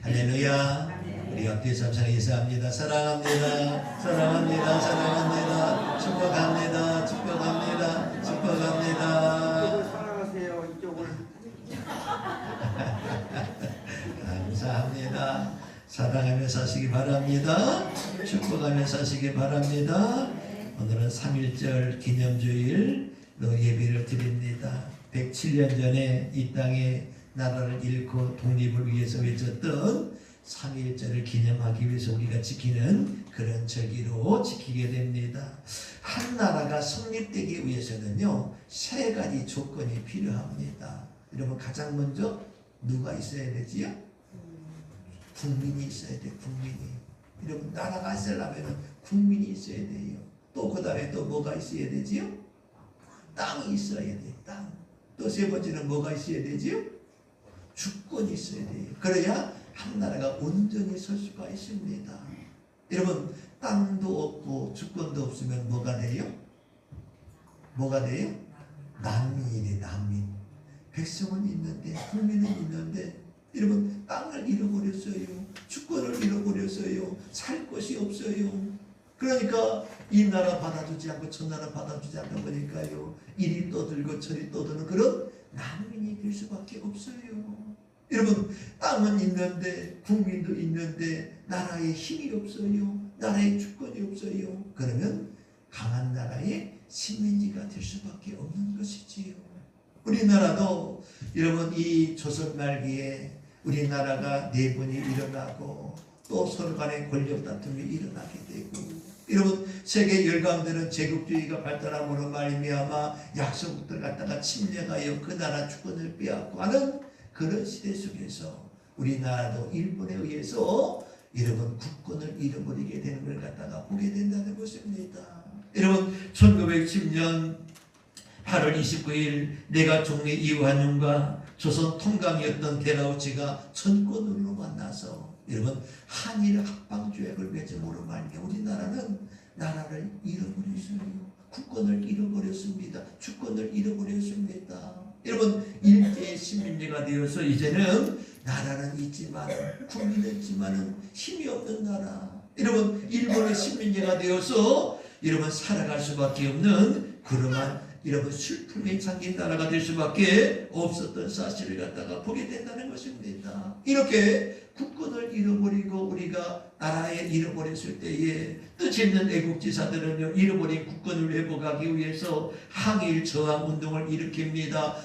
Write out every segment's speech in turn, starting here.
할렐루야. 우리 앞뒤 삼창 인사합니다. 사랑합니다. 사랑합니다. 사랑합니다. 축복합니다. 축복합니다. 축복합니다. 사랑하세요. 이쪽을. 감사합니다. 사랑하며 사시기 바랍니다. 축복하며 사시기 바랍니다. 오늘은 3.1절 기념주일로 예배를 드립니다. 107년 전에 이 땅에 나라를 잃고 독립을 위해서 외쳤던 3.1절을 기념하기 위해서 우리가 지키는 그런 절기로 지키게 됩니다. 한 나라가 성립되기 위해서는요, 세 가지 조건이 필요합니다. 여러분, 가장 먼저 누가 있어야 되지요? 국민이 있어야 돼. 국민이. 여러분, 나라가 있으려면 국민이 있어야 돼요. 또 그 다음에 또 뭐가 있어야 되지요? 땅이 있어야 돼. 땅. 또 세 번째는 뭐가 있어야 되지요? 주권이 있어야 돼요. 그래야 한 나라가 온전히 설 수가 있습니다. 여러분, 땅도 없고 주권도 없으면 뭐가 돼요? 뭐가 돼요? 난민이 돼. 난민. 백성은 있는데, 국민은 있는데, 여러분, 땅을 잃어버렸어요. 주권을 잃어버렸어요. 살 것이 없어요. 그러니까 이 나라 받아주지 않고 저 나라 받아주지 않다 보니까요, 이리 떠들고 저리 떠드는 그런 난민이 될 수밖에 없어요. 여러분, 땅은 있는데, 국민도 있는데, 나라에 힘이 없어요. 나라에 주권이 없어요. 그러면 강한 나라의 식민지가 될 수밖에 없는 것이지요. 우리나라도 여러분, 이 조선 말기에 우리나라가 내분이 일어나고 또 서로 간의 권력 다툼이 일어나게 되고, 여러분, 세계 열강들은 제국주의가 발달함으로 말미암아 약소국들 갖다가 침략하여 그 나라 주권을 빼앗고 하는 그런 시대 속에서 우리나라도 일본에 의해서 여러분 국권을 잃어버리게 되는 걸 갖다가 보게 된다는 것입니다. 여러분, 1910년 8월 29일 내가 총리 이완용과 조선 통감이었던 데라우치가 전권으로 만나서 여러분 한일 합방조약을 맺음으로 말미암아 우리나라는 나라를 잃어버렸어요. 국권을 잃어버렸습니다. 주권을 잃어버렸습니다. 여러분, 일제의 식민지가 되어서 이제는 나라는 있지만 국민은 있지만 힘이 없는 나라. 여러분, 일본의 식민지가 되어서 여러분 살아갈 수밖에 없는 그러한 여러분 슬픔에 잠긴 나라가 될 수밖에 없었던 사실을 갖다가 보게 된다는 것입니다. 이렇게 국권을 잃어버리고 우리가 나라에 잃어버렸을 때에 뜻 있는 애국지사들은요, 잃어버린 국권을 회복하기 위해서 항일 저항 운동을 일으킵니다.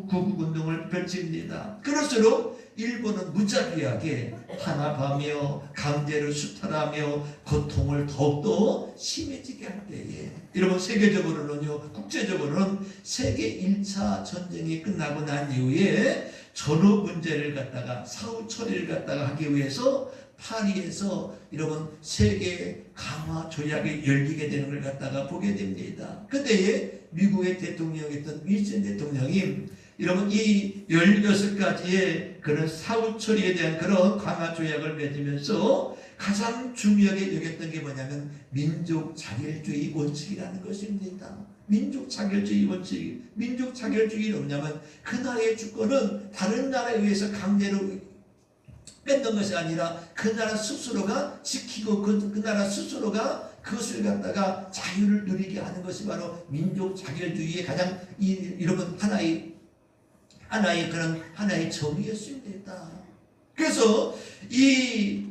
구국운동을 펼칩니다. 그럴수록 일본은 무자비하게 탄압하며 강제를 수탈하며 고통을 더욱더 심해지게 할 때에 여러분, 세계적으로는요, 국제적으로는 세계 1차 전쟁이 끝나고 난 이후에 전후 문제를 갖다가 사후 처리를 갖다가 하기 위해서 파리에서 여러분 세계 강화 조약이 열리게 되는 걸 갖다가 보게 됩니다. 그때에 미국의 대통령이었던 윌슨 대통령이 여러분 이 16가지의 그런 사후 처리에 대한 그런 강화 조약을 맺으면서 가장 중요하게 여겼던 게 뭐냐면 민족 자결주의 원칙이라는 것입니다. 민족 자결주의 원칙. 민족 자결주의는 뭐냐면 그 나라의 주권은 다른 나라에 의해서 강제로 뺏는 것이 아니라 그 나라 스스로가 지키고 그 나라 스스로가 그것을 갖다가 자유를 누리게 하는 것이 바로 민족 자결주의의 가장 여러분 하나의 정의였습니다. 그래서 이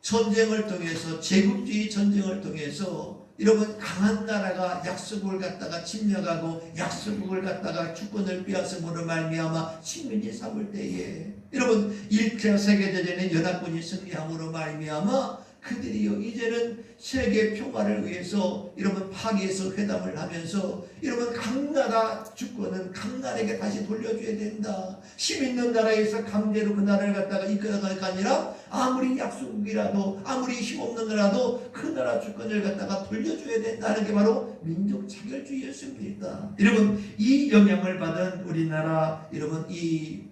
전쟁을 통해서 제국주의 전쟁을 통해서 여러분 강한 나라가 약소국을 갖다가 침략하고 약소국을 갖다가 주권을 빼앗음으로 말미암아 식민지 삼을 때에 여러분 1차 세계대전에 연합군이 승리함으로 말미암아 그들이요 이제는 세계 평화를 위해서 여러분 파리에서 회담을 하면서 여러분 각 나라 주권은 각 나라에게 다시 돌려줘야 된다. 힘 있는 나라에서 강제로 그 나라를 갖다가 이끌어갈 게 아니라 아무리 약소국이라도 아무리 힘없는 나라도 그 나라 주권을 갖다가 돌려줘야 된다는 게 바로 민족 자결주의였습니다. 여러분 이 영향을 받은 우리나라 여러분 이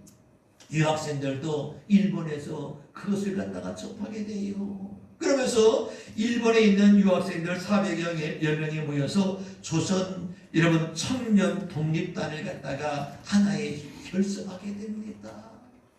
유학생들도 일본에서 그것을 갖다가 접하게 돼요. 그러면서 일본에 있는 유학생들 400여 명이 모여서 조선 여러분 청년 독립단을 갖다가 하나의 결성하게 됩니다.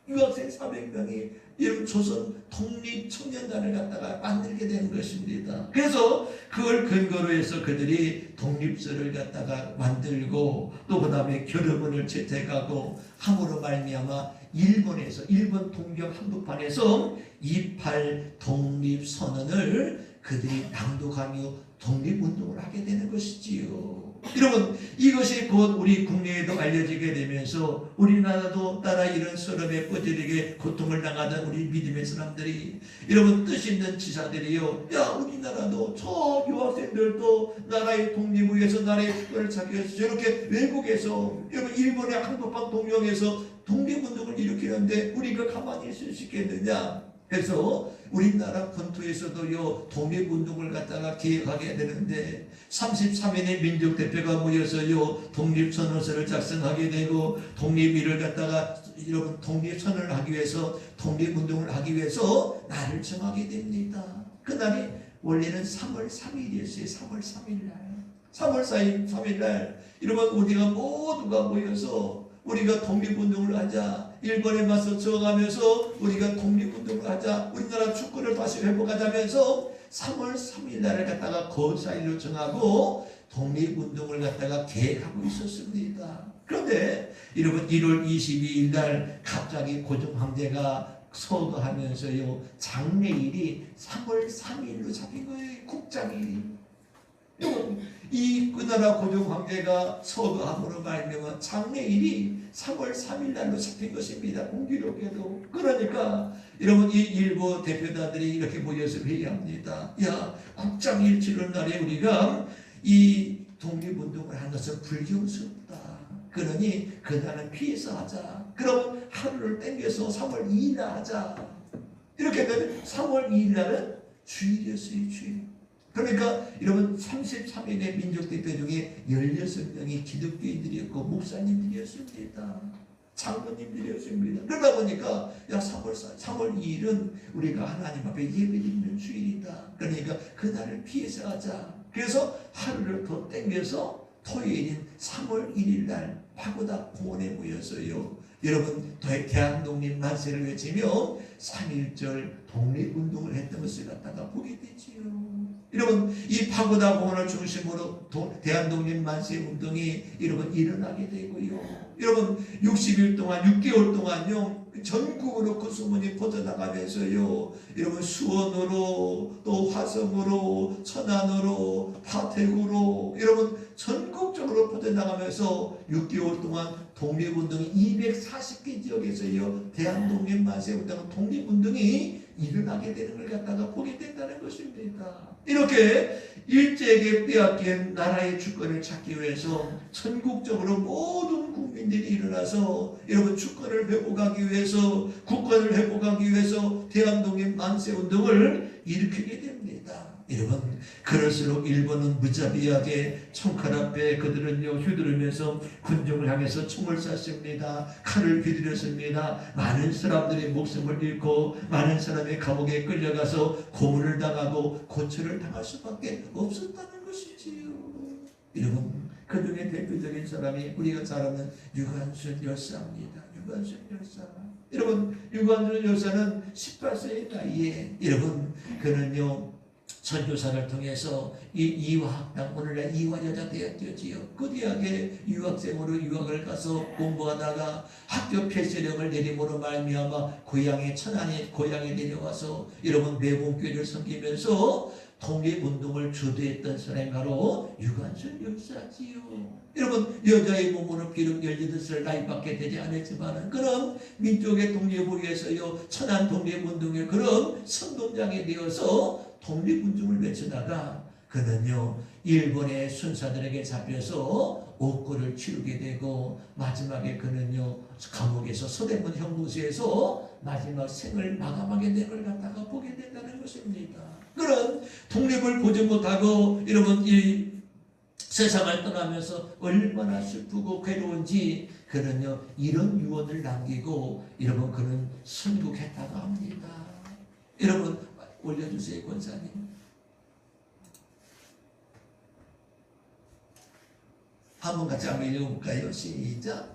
유학생 400명이 이런 조선 독립청년단을 갖다가 만들게 되는 것입니다. 그래서 그걸 근거로 해서 그들이 독립서를 갖다가 만들고 또 그 다음에 결의문을 채택하고 함으로 말미암아 일본에서 일본 동경 한복판에서 28 독립선언을 그들이 낭독하며 독립운동을 하게 되는 것이지요. 여러분, 이것이 곧 우리 국내에도 알려지게 되면서 우리나라도 따라 이런 서름에 뻗어지게 고통을 당하던 우리 믿음의 사람들이, 여러분 뜻 있는 지사들이요, 야 우리나라도 저 유학생들도 나라의 독립을 위해서 나라의 주권을 찾기 위해서 저렇게 외국에서, 여러분 일본의 한복판 동경에서 독립운동을 일으키는데 우리가 가만히 있을 수 있겠느냐. 그래서 우리나라 본토에서도요 독립운동을 갖다가 기획하게 되는데 33인의 민족대표가 모여서요 독립선언서를 작성하게 되고 독립일을 갖다가 여러분 독립선언을 하기 위해서 독립운동을 하기 위해서 날을 정하게 됩니다. 그날이 원래는 3월 3일이었어요. 3월 3일날 3월 3일날 여러분 우리가 모두가 모여서 우리가 독립운동을 하자. 일본에 맞서 저항하면서 우리가 독립운동을 하자. 우리나라 주권을 다시 회복하자면서 3월 3일 날을 갖다가 거사일로 정하고 독립운동을 갖다가 계획하고 있었습니다. 그런데 여러분 1월 22일 날 갑자기 고종 황제가 서거하면서요 장례일이 3월 3일로 잡힌 거예요. 국장일이. 이 나라 고종 황제가 서거함으로 말미암아 장례일이 3월 3일 날로 잡힌 것입니다. 공기록에도. 그러니까 여러분 이 일부 대표단들이 이렇게 모여서 회의합니다. 야 국장일 치른 날에 우리가 이 독립운동을 한 것은 불경스럽다. 그러니 그날은 피해서 하자. 그럼 하루를 땡겨서 3월 2일 날 하자. 이렇게 되면 3월 2일 날은 주일이었어요. 주일. 그러니까 여러분 33인의 민족대표 중에 16명이 기독교인들이었고 목사님들이었습니다. 장로님들이었습니다. 그러다 보니까 야 3월 2일은 우리가 하나님 앞에 예배드리는 주일이다. 그러니까 그날을 피해서 하자. 그래서 하루를 더 땡겨서 토요일인 3월 1일 날 파고다 공원에 모여서요. 여러분 대한독립 만세를 외치며 3.1절 독립운동을 했던 것을 갖다가 보게 되지요. 여러분 이 파고다 공원을 중심으로 대한독립 만세 운동이 여러분 일어나게 되고요. 여러분 60일 동안 6개월 동안요 전국으로 그 소문이 퍼져나가면서요 여러분 수원으로 또 화성으로 천안으로 파태구로 여러분 전국적으로 퍼져나가면서 6개월 동안 독립운동이 240개 지역에서요 대한독립 만세 운동 독립운동이 일어나게 되는 걸 갖다가 보게 된다는 것입니다. 이렇게 일제에게 빼앗긴 나라의 주권을 찾기 위해서 전국적으로 모든 국민들이 일어나서 여러분 주권을 회복하기 위해서 국권을 회복하기 위해서 대한독립 만세운동을 일으키게 됩니다. 여러분 그럴수록 일본은 무자비하게 총칼 앞에 그들은요 휘두르면서 군중을 향해서 총을 쐈습니다. 칼을 휘두르습니다. 많은 사람들의 목숨을 잃고 많은 사람이 감옥에 끌려가서 고문을 당하고 고초를 당할 수밖에 없었다는 것이지요. 여러분 그 중에 대표적인 사람이 우리가 잘 아는 유관순 열사입니다. 유관순 열사. 여러분 유관순 열사는 18세의 나이에 여러분 그는요 선교사를 통해서 이 이화학당 오늘날 이화여자대학교지요. 그 대학에 유학생으로 유학을 가서 공부하다가 학교 폐쇄령을 내림으로 말미암아 고향에 천안에 고향에 내려와서 여러분 매봉교회를 섬기면서 독립운동을 주도했던 사람이 바로 유관순 열사지요. 여러분 여자의 몸으로 비록 18살 나이밖에 되지 않았지만 그런 민족의 독립을 위해서요 천안 독립운동의 그런 선동장이 되어서 독립운동을 외치다가 그는요 일본의 순사들에게 잡혀서 옥고를 치르게 되고 마지막에 그는요 감옥에서 서대문 형무소에서 마지막 생을 마감하게 된 걸 갖다가 보게 된다는 것입니다. 그런 독립을 보지 못하고 여러분 이 세상을 떠나면서 얼마나 슬프고 괴로운지 그는요 이런 유언을 남기고 여러분 그는 순국했다고 합니다. 여러분 올려주세요 권사님. 한번 같이 한번 읽어볼까요? 시작.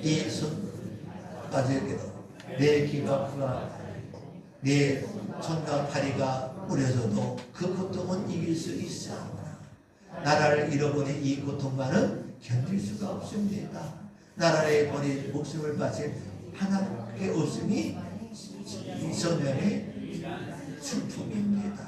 이 손 마주에게도 내 귀가 아프고 내 손과 다리가 부러져도 그 고통은 이길 수 있어. 나라를 잃어버린 이 고통만은 견딜 수가 없습니다. 나라에 버린 목숨을 바친 하나밖에 없음이 이 소년의 슬픔입니다.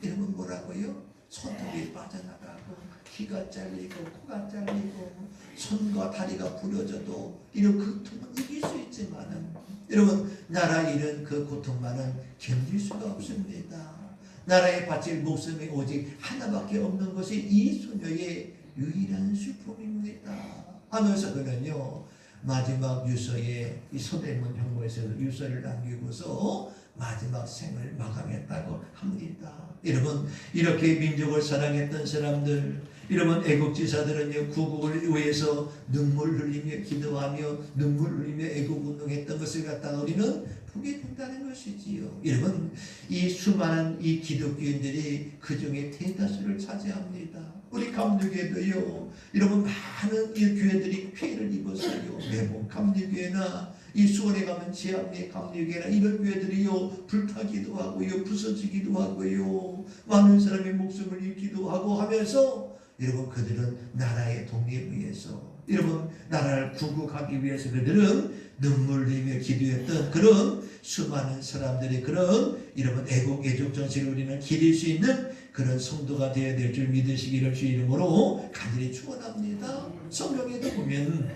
이러면 뭐라고요? 손톱이 빠져나가고 귀가 잘리고 코가 잘리고 손과 다리가 부러져도 이런 고통은 이길 수 있지만은 여러분 나라 잃은 그 고통만은 견딜 수가 없습니다. 나라에 바칠 목숨이 오직 하나밖에 없는 것이 이 소녀의 유일한 슬픔입니다. 하면서 그는요 마지막 유서에 이 서대문 형무에서 유서를 남기고서 마지막 생을 마감했다고 합니다. 여러분 이렇게 민족을 사랑했던 사람들, 여러분 애국지사들은요 구국을 위해서 눈물 흘리며 기도하며 눈물 흘리며 애국운동했던 것을 갖다가 우리는 보게 된다는 것이지요. 여러분 이 수많은 이 기독교인들이 그 중에 대다수를 차지합니다. 우리 감리교회도요 여러분 많은 이 교회들이 피해를 입었어요. 매번 감리교회나 이 수원에 가면 지압리 감리교회나 이런 교회들이요 불타기도 하고요 부서지기도 하고요 많은 사람의 목숨을 잃기도 하고 하면서 여러분 그들은 나라의 독립을 위해서 여러분 나라를 구국하기 위해서 그들은 눈물 흘리며 기도했던 그런 수많은 사람들의 그런 여러분 애국 애족 정신을 우리는 기릴 수 있는 그런 성도가 되어야 될 줄 믿으시기를 주 이름으로 간절히 축원합니다. 성경에도 보면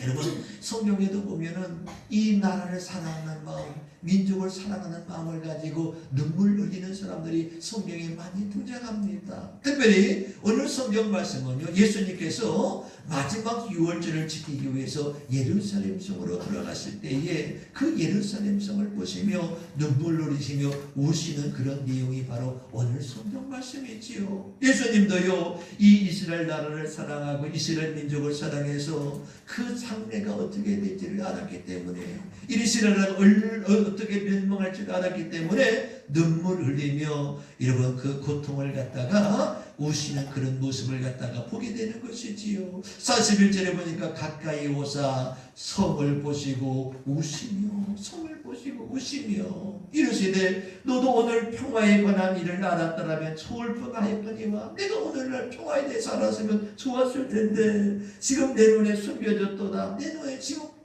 여러분 성경에도 보면은 이 나라를 사랑하는 마음, 민족을 사랑하는 마음을 가지고 눈물 흘리는 사람들이 성경에 많이 등장합니다. 특별히 오늘 성경 말씀은요 예수님께서 마지막 유월절을 지키기 위해서 예루살렘 성으로 들어갔을 때에 그 예루살렘 성을 보시며 눈물 흘리시며 우시는 그런 내용이 바로 오늘 성경 말씀이지요. 예수님도요 이 이스라엘 나라를 사랑하고 이스라엘 민족을 사랑해서 그 장래가 어떻게 될지를 알았기 때문에 이스라엘은 어떻게 멸망할 줄 알았기 때문에 눈물 흘리며 여러분 그 고통을 갖다가 우시는 그런 모습을 갖다가 보게 되는 것이지요. 41절에 보니까 가까이 오사 성을 보시고 우시며 성을 보시고 우시며 이르시되 너도 오늘 평화에 관한 일을 알았더라면 좋을 뻔하였거니와 내가 오늘날 평화에 대해서 알았으면 좋았을 텐데 지금 내 눈에 숨겨졌도다.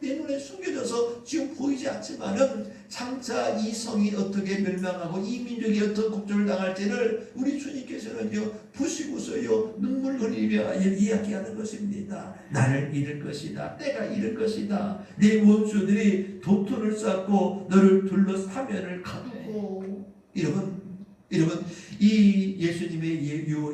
내 눈에 숨겨져서 지금 보이지 않지만은 장차 이 성이 어떻게 멸망하고 이 민족이 어떤 곡절을 당할지를 우리 주님께서는요 보시고서요 눈물 흘리며 이야기하는 것입니다. 나를 잃을 것이다. 때가 잃을 것이다. 내 원수들이 도토를 쌓고 너를 둘러 사면을 가두고 여러분 이 예수님의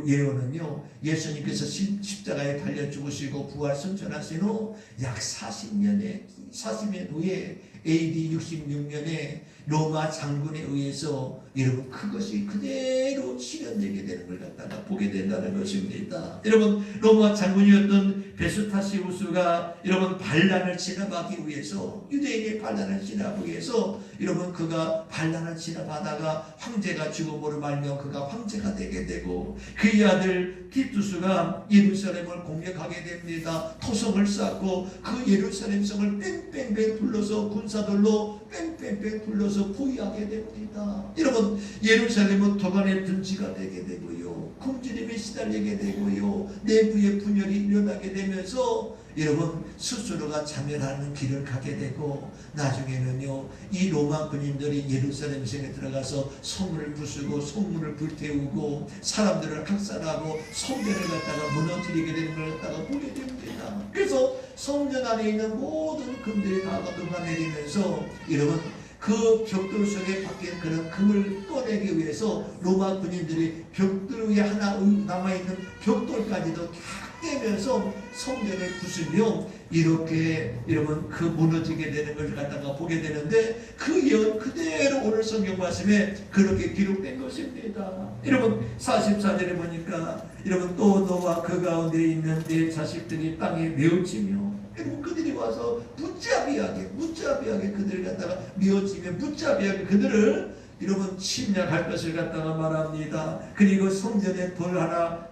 예언은요 예수님께서 십자가에 달려 죽으시고 부활 승천하신 후 약 40년 후에 AD 66년에 로마 장군에 의해서 여러분 그것이 그대로 실현되게 되는 걸 갖다가 보게 된다는 것입니다. 여러분 로마 장군이었던 베스타시우스가 여러분 반란을 진압하기 위해서 유대인의 반란을 진압하기 위해서 여러분 그가 반란을 진압하다가 황제가 죽음으로 말며 그가 황제가 되게 되고 그의 아들 티투스가 예루살렘을 공격하게 됩니다. 토성을 쌓고 그 예루살렘 성을 뺑뺑뺑 둘러서 군사들로 뺑뺑뺑 둘러서 포위하게 됩니다. 여러분 예루살렘은 도관의 둔지가 되게 되고요 굶주림에 시달리게 되고요 내부의 분열이 일어나게 되면서 여러분 스스로가 자멸하는 길을 가게 되고 나중에는요 이 로마 군인들이 예루살렘 성에 들어가서 성을 부수고 성문을 불태우고 사람들을 학살하고 성전을 갖다가 무너뜨리게 되는 걸 갖다가 보게 됩니다. 그래서 성전 안에 있는 모든 금들이 다 녹아내리면서 여러분 그 벽돌 속에 박힌 그런 금을 꺼내기 위해서 로마 군인들이 벽돌 위에 하나 남아있는 벽돌까지도 다 깨면서 성전을 부수며 이렇게 여러분 그 무너지게 되는 걸 갖다가 보게 되는데 그 예언 그대로 오늘 성경 말씀에 그렇게 기록된 것입니다. 여러분 44절에 보니까 여러분 또 너와 그 가운데 있는 내 자식들이 땅에 메어치며 여러분 그들이 와서 무자비하게 그들을 갖다가 메어치며 무자비하게 그들을 여러분 침략할 것을 갖다가 말합니다. 그리고 성전에 돌 하나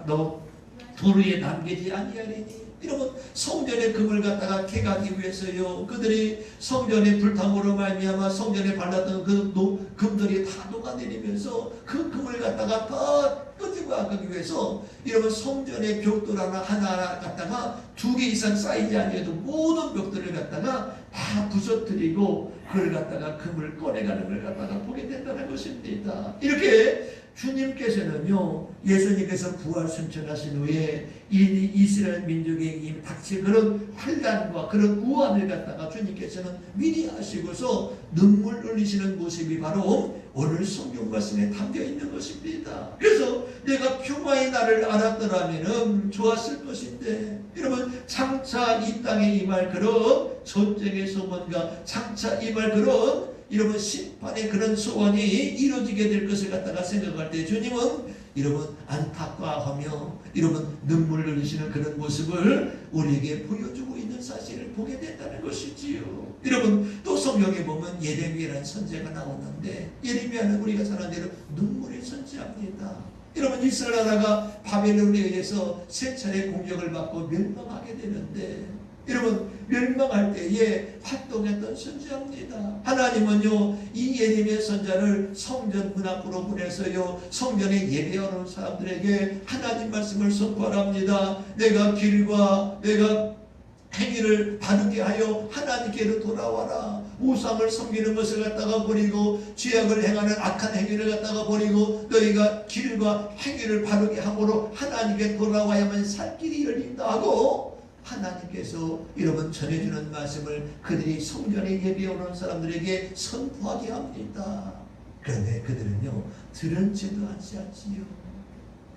너 돌 위에 남기지 아니하리니 이러면 성전의 금을 갖다가 캐가기 위해서요. 그들이 성전의 불탕으로 말미암아 성전에 발랐던 그 금들이 다 녹아내리면서 그 금을 갖다가 다 끄집어 가기 위해서 이러면 성전의 벽돌 하나 갖다가 2개 이상 쌓이지 아니어도 모든 벽돌을 갖다가 다 부서뜨리고 그걸 갖다가 금을 꺼내가는 걸 갖다가 보게 된다는 것입니다. 이렇게 주님께서는요, 예수님께서 부활 승천하신 후에 이 이스라엘 민족에게 닥칠 그런 환난과 그런 우환을 갖다가 주님께서는 미리 하시고서 눈물 흘리시는 모습이 바로 오늘 성경 말씀에 담겨 있는 것입니다. 그래서 내가 평화의 날을 알았더라면 좋았을 것인데, 여러분 장차 이 땅에 임할 그런 전쟁의 소원과 장차 임할 그런 여러분 심판의 그런 소원이 이루어지게 될 것을 갖다가 생각할 때 주님은 여러분 안타까워하며 여러분 눈물 흘리시는 그런 모습을 우리에게 보여주고 있는 사실을 보게 된다는 것이지요. 여러분 또 성경에 보면 예레미야라는 선지자가 나오는데, 예레미야는 우리가 사는 대로 눈물의 선지자입니다. 여러분 이스라엘 나라가 바벨론에 의해서 세 차례 공격을 받고 멸망하게 되는데, 여러분 멸망할 때에 활동했던 선지자입니다. 하나님은요 이 예레미야 선지자를 성전 문 앞으로 보내서요 성전에 예배하는 사람들에게 하나님 말씀을 선포합니다. 내가 길과 내가 행위를 바르게 하여 하나님께로 돌아와라. 우상을 섬기는 것을 갖다가 버리고 죄악을 행하는 악한 행위를 갖다가 버리고 너희가 길과 행위를 바르게 함으로 하나님께 돌아와야만 살 길이 열린다 하고 하나님께서 여러분 전해주는 말씀을 그들이 성전에 예배하는 사람들에게 선포하게 합니다. 그런데 그들은요 들은 채도 않지요.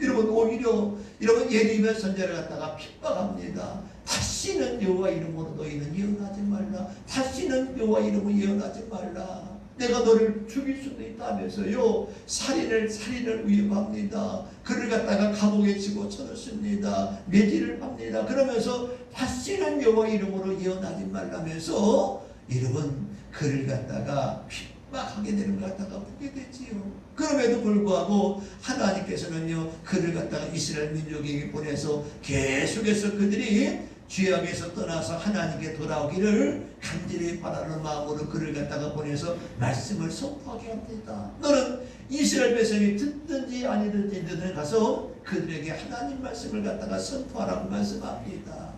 여러분 오히려 여러분 예레미야 선지자를 갖다가 핍박합니다. 다시는 여호와 이름으로 너희는 예언하지 말라. 다시는 여호와 이름으로 예언하지 말라. 내가 너를 죽일 수도 있다면서요 살인을 위협합니다. 그를 갖다가 감옥에 집어넣습니다. 매질을 합니다. 그러면서 다시는 여호와 이름으로 예언하지 말라면서 여러분 그를 갖다가 핍박하게 되는 것 갖다가 보게 되지요. 그럼에도 불구하고 하나님께서는요 그를 갖다가 이스라엘 민족에게 보내서 계속해서 그들이 죄악에서 떠나서 하나님께 돌아오기를 간절히 바라는 마음으로 그를 갖다가 보내서 말씀을 선포하게 합니다. 너는 이스라엘 백성이 듣든지 아니든지 너는 가서 그들에게 하나님 말씀을 갖다가 선포하라고 말씀합니다.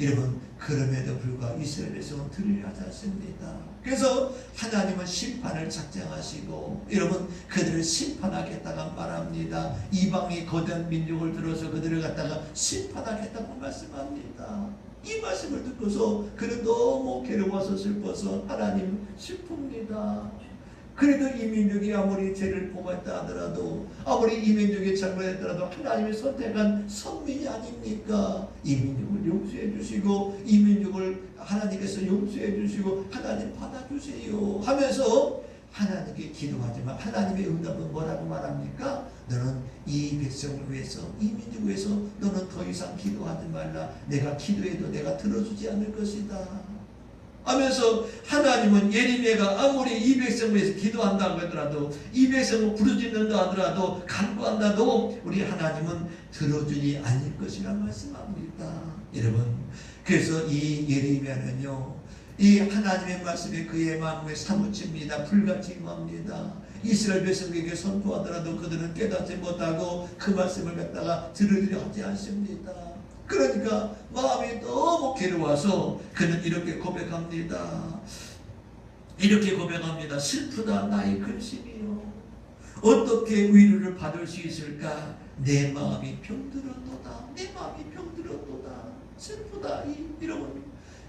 여러분 그럼에도 불구하고 이스라엘 백성은 들으려 하지 않습니다. 그래서 하나님은 심판을 작정하시고 여러분 그들을 심판하겠다고 말합니다. 이방이 거대한 민족을 들어서 그들을 갖다가 심판하겠다고 말씀합니다. 이 말씀을 듣고서 그는 너무 괴로워서 슬퍼서 하나님 슬픕니다. 그래도 이 민족이 아무리 죄를 범했다 하더라도 아무리 이 민족이 잘못했더라도 하나님이 선택한 선민이 아닙니까? 이 민족을 용서해 주시고 이 민족을 하나님께서 용서해 주시고 하나님 받아주세요 하면서 하나님께 기도하지만 하나님의 응답은 뭐라고 말합니까? 너는 이 백성을 위해서 이 민족을 위해서 너는 더 이상 기도하지 말라. 내가 기도해도 내가 들어주지 않을 것이다 하면서 하나님은 예레미야가 아무리 이 백성을 위해서 기도한다고 하더라도 이 백성을 부르짖는다 하더라도 간구한다도 우리 하나님은 들어주지 않을 것이라 말씀합니다. 여러분 그래서 이 예레미야는요 이 하나님의 말씀에 그의 마음에 사무칩니다. 불같이 임합니다. 이스라엘 백성에게 선포하더라도 그들은 깨닫지 못하고 그 말씀을 갖다가 들으려 하지 않습니다. 그러니까 마음이 너무 괴로워서 그는 이렇게 고백합니다. 슬프다 나의 근심이요. 어떻게 위로를 받을 수 있을까? 내 마음이 병들었도다. 슬프다. 여러분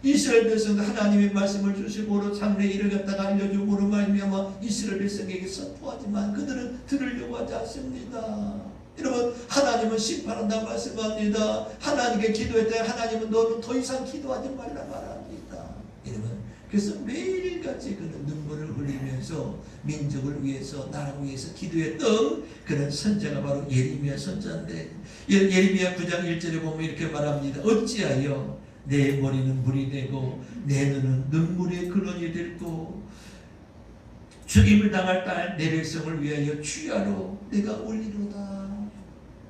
이스라엘 백성 하나님의 말씀을 주시고 장래의 일을 갖다가 알려주고로 말미암아 이스라엘 백성에게 선포하지만 그들은 들으려고 하지 않습니다. 여러분 하나님은 심판한다고 말씀합니다. 하나님께 기도할 때 하나님은 너는 더 이상 기도하지 말라 말합니다. 여러분 그래서 매일같이 그는 눈물을 흘리면서 민족을 위해서 나라를 위해서 기도했던 그런 선지자가 바로 예레미야 선지자인데 예레미야 9장 1절에 보면 이렇게 말합니다. 어찌하여 내 머리는 물이 되고 내 눈은 눈물의 근원이 됐고 죽임을 당할 딸 내 백성을 위하여 주야로 내가 올리로다.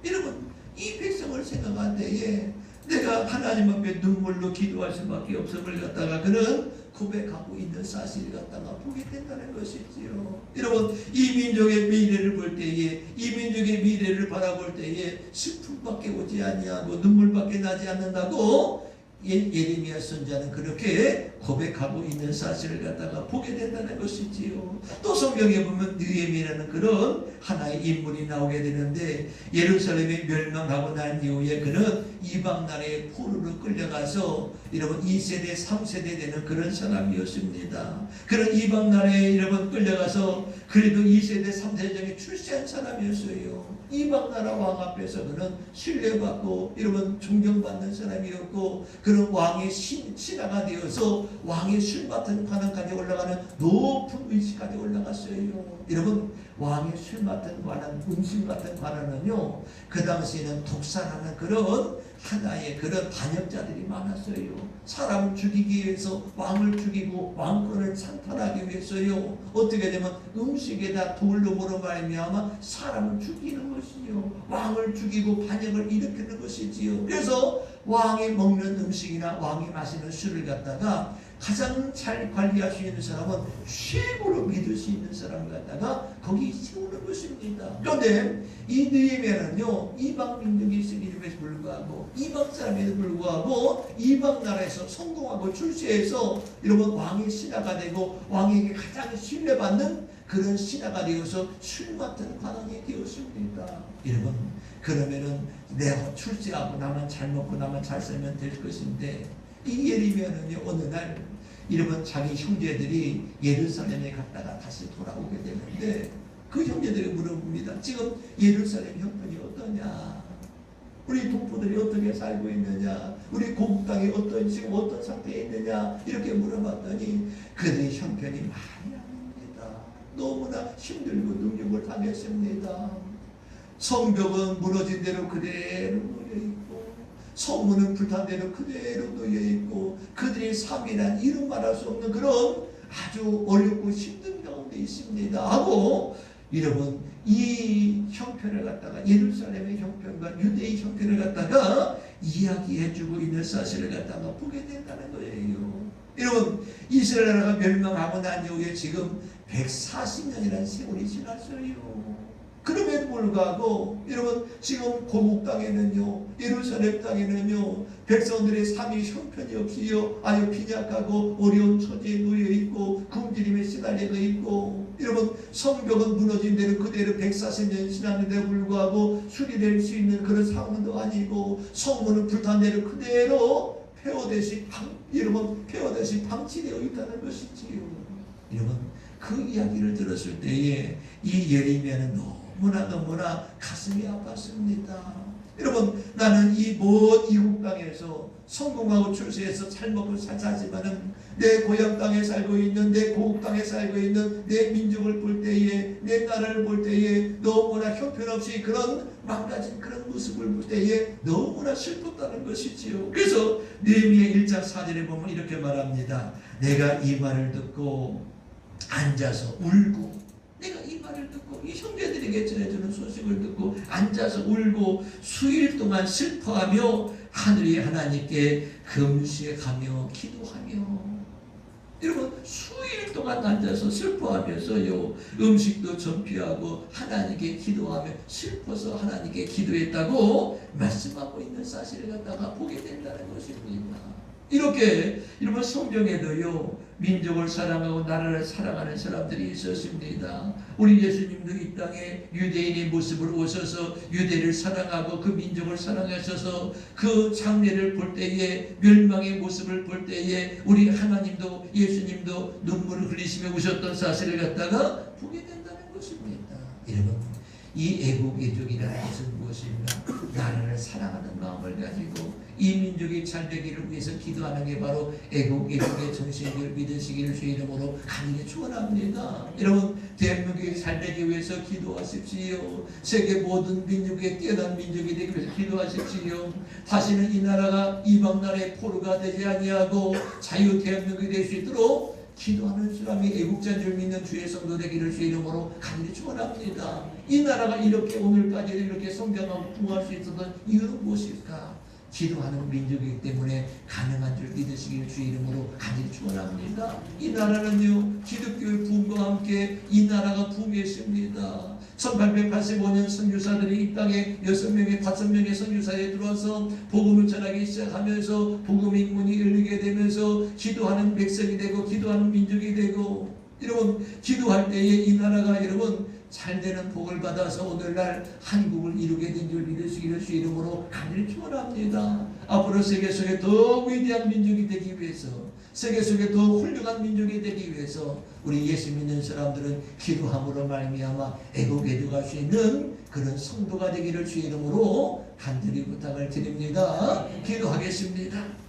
여러분 이 백성을 생각할 때에 내가 하나님 앞에 눈물로 기도할 수밖에 없음을 갖다가 그는 고백하고 있는 사실을 갖다가 보게 된다는 것이지요. 여러분, 이 민족의 미래를 볼 때에, 이 민족의 미래를 바라볼 때에 슬픔밖에 오지 아니하고 눈물밖에 나지 않는다고 예레미야 선지자는 그렇게 고백하고 있는 사실을 갖다가 보게 된다는 것이지요. 또 성경에 보면 느헤미야라는 그런 하나의 인물이 나오게 되는데, 예루살렘이 멸망하고 난 이후에 그는 이방 나라의 포로로 끌려가서 여러분 2세대 3세대 되는 그런 사람이었습니다. 그런 이방 나라에 여러분 끌려가서 그래도 2세대 3세대 중에 출세한 사람이었어요. 이방 나라 왕 앞에서 그는 신뢰받고 여러분 존경받는 사람이었고, 그런 왕의 신하가 되어서 왕의 술 맡은 관원까지 올라가는 높은 위치까지 올라갔어요. 여러분, 왕의 술 맡은 관원, 음식 맡은 관원은요, 그 당시에는 독살하는 그런 하나의 그런 반역자들이 많았어요. 사람을 죽이기 위해서 왕을 죽이고 왕권을 찬탈하기 위해서요, 어떻게 되면 음식에다 돌로 물어 말미암아 사람을 죽이는 것이요, 왕을 죽이고 반역을 일으키는 것이지요. 그래서 왕이 먹는 음식이나 왕이 마시는 술을 갖다가 가장 잘 관리할 수 있는 사람은 최고로 믿을 수 있는 사람을 갖다가 거기 세우는 것입니다. 그런데 이 느헤미야는요, 이방 민족이 있음에도 불구하고, 이방 사람에도 불구하고 이방 나라에서 성공하고 출세해서 여러분 왕의 신하가 되고 왕에게 가장 신뢰받는 그런 신하가 되어서 술 맡은 관원이 되었습니다. 여러분, 그러면은 내가 출세하고 나만 잘 먹고 나만 잘 살면 될 것인데, 이 예레미야는요, 어느 날 이러면 자기 형제들이 예루살렘에 갔다가 다시 돌아오게 되는데, 그 형제들이 물어봅니다. 지금 예루살렘 형편이 어떠냐? 우리 동포들이 어떻게 살고 있느냐? 우리 고국 땅이 지금 어떤 상태에 있느냐? 이렇게 물어봤더니 그들의 형편이 많이 아닙니다. 너무나 힘들고 능력을 당했습니다. 성벽은 무너진 대로 그대로 놓여있고, 성문은 불탄 대로 그대로 놓여있고, 그들의 삶이란 이름 말할 수 없는 그런 아주 어렵고 힘든 가운데 있습니다 하고, 여러분 이 형편을 갖다가 예루살렘의 형편과 유대의 형편을 갖다가 이야기해주고 있는 사실을 갖다가 보게 된다는 거예요. 여러분, 이스라엘 나라가 멸망하고 난 이후에 지금 140년이라는 세월이 지났어요. 그럼에도 불구하고 여러분, 지금 고국 땅에는요, 예루살렘 땅에는요, 백성들의 삶이 형편이 없이요, 아주 빈약하고 어려운 처지에 놓여있고 굶주림에 시달리고 있고, 여러분 성벽은 무너진 대로 그대로 140년이 지났는데 불구하고 수리될 수 있는 그런 상황도 아니고, 성문은 불탄 대로 그대로 여러분 폐허되시 방치되어 있다는 것이지요. 여러분, 그 이야기를 들었을 때에 이 예레미야는 너무나 가슴이 아팠습니다. 여러분, 나는 이 먼 이국 땅에서 성공하고 출세해서 잘 먹고 잘 살지만은 내 고향 땅에 살고 있는, 내 고국 땅에 살고 있는 내 민족을 볼 때에, 내 나라를 볼 때에 너무나 형편없이 그런 망가진 그런 모습을 볼 때에 너무나 슬펐다는 것이지요. 그래서 느헤미야 1장 4절에 보면 이렇게 말합니다. 내가 이 말을 듣고 앉아서 울고, 내가 이 말을 듣고 이 형제들에게 전해주는 소식을 듣고 앉아서 울고 수일 동안 슬퍼하며 하늘의 하나님께 금식하며 기도하며, 여러분 수일 동안 앉아서 슬퍼하면서요, 음식도 전폐하고 하나님께 기도하며 슬퍼서 하나님께 기도했다고 말씀하고 있는 사실을 갖다가 보게 된다는 것입니다. 이렇게 여러분, 성경에도요, 민족을 사랑하고 나라를 사랑하는 사람들이 있었습니다. 우리 예수님도 이 땅에 유대인의 모습을 오셔서 유대를 사랑하고 그 민족을 사랑하셔서 그 장례를 볼 때에, 멸망의 모습을 볼 때에 우리 하나님도 예수님도 눈물을 흘리시며 우셨던 사실을 갖다가 보게 된다는 것입니다. 여러분, 이 애국애족이라는 것은 무엇입니까? 나라를 사랑하는 마음을 가지고 이 민족이 잘되기를 위해서 기도하는 게 바로 애국애족의 정신을 믿으시기를 주의 이름으로 간절히 축원합니다. 여러분, 대한민국이 잘되기 위해서 기도하십시오. 세계 모든 민족의 뛰어난 민족이 되기 위해서 기도하십시오. 다시는 이 나라가 이방 나라의 포로가 되지 아니하고 자유 대한민국이 될 수 있도록 기도하는 사람이 애국자인 줄 믿는 주의 성도 되기를 주의 이름으로 간절히 축원합니다. 이 나라가 이렇게 오늘까지 이렇게 성장하고 부흥할 수 있었던 이유는 무엇일까? 기도하는 민족이기 때문에 가능한 줄 믿으시길 주의 이름으로 간절히 축원합니다. 이 나라는요 기독교의 부흥과 함께 이 나라가 부흥했습니다. 1885년 선교사들이 이 땅에 6명의 5명의 선교사에 들어와서 복음을 전하기 시작하면서 복음의 문이 열리게 되면서 기도하는 백성이 되고 기도하는 민족이 되고, 여러분 기도할 때에 이 나라가 여러분 잘되는 복을 받아서 오늘날 한국을 이루게 된 줄 믿으시기를 주 이름으로 간절히 축원합니다. 앞으로 세계 속에 더 위대한 민족이 되기 위해서, 세계 속에 더 훌륭한 민족이 되기 위해서 우리 예수 믿는 사람들은 기도함으로 말미암아 애국에 들어갈 수 있는 그런 성도가 되기를 주 이름으로 간절히 부탁을 드립니다. 기도하겠습니다.